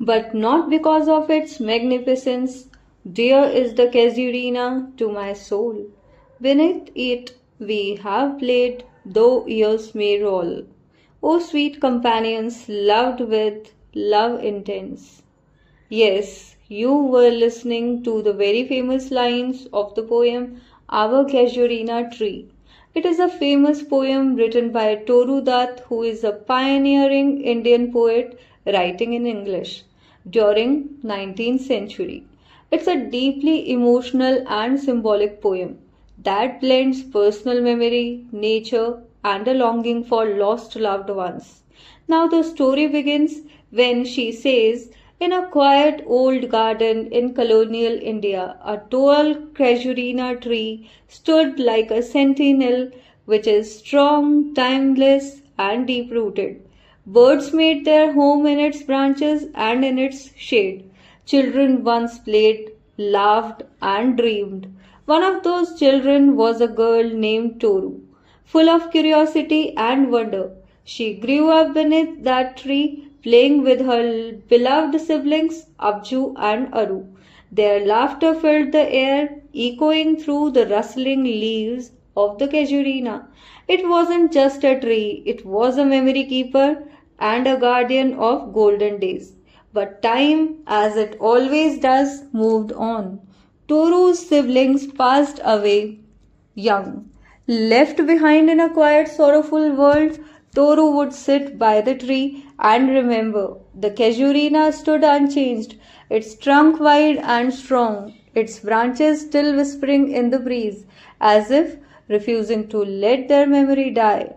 but not because of its magnificence. Dear is the casuarina to my soul. Beneath it we have played, though years may roll. O sweet companions, loved with love intense. Yes, you were listening to the very famous lines of the poem Our Casuarina Tree. It is a famous poem written by Toru Dutt, who is a pioneering Indian poet writing in English during 19th century. It's a deeply emotional and symbolic poem that blends personal memory, nature, and a longing for lost loved ones. Now the story begins when she says, in a quiet old garden in colonial India, a tall casuarina tree stood like a sentinel which is strong, timeless, and deep rooted. Birds made their home in its branches and in its shade. Children once played, laughed, and dreamed. One of those children was a girl named Toru. Full of curiosity and wonder, she grew up beneath that tree, playing with her beloved siblings Abju and Aru. Their laughter filled the air, echoing through the rustling leaves of the casuarina. It wasn't just a tree, it was a memory keeper and a guardian of golden days. But time, as it always does, moved on. Toru's siblings passed away young. Left behind in a quiet, sorrowful world, Toru would sit by the tree and remember. The casuarina stood unchanged, its trunk wide and strong, its branches still whispering in the breeze, as if refusing to let their memory die.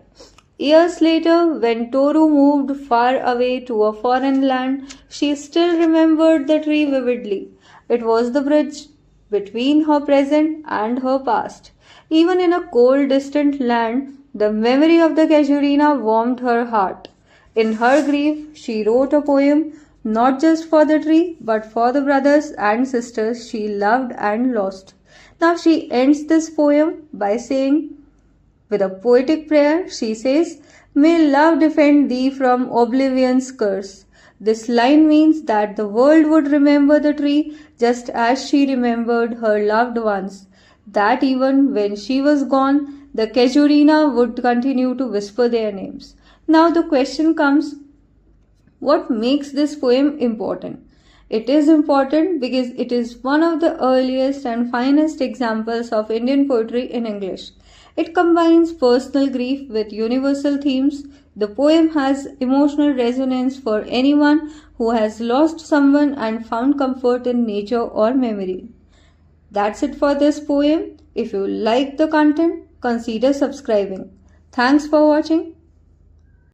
Years later, when Toru moved far away to a foreign land, she still remembered the tree vividly. It was the bridge between her present and her past. Even in a cold, distant land, the memory of the casuarina warmed her heart. In her grief, she wrote a poem not just for the tree, but for the brothers and sisters she loved and lost. Now she ends this poem by saying, with a poetic prayer, she says, may love defend thee from oblivion's curse. This line means that the world would remember the tree just as she remembered her loved ones, that even when she was gone, the casuarina would continue to whisper their names. Now the question comes, what makes this poem important? It is important because it is one of the earliest and finest examples of Indian poetry in English. It combines personal grief with universal themes. The poem has emotional resonance for anyone who has lost someone and found comfort in nature or memory. That's it for this poem. If you like the content, consider subscribing. Thanks for watching.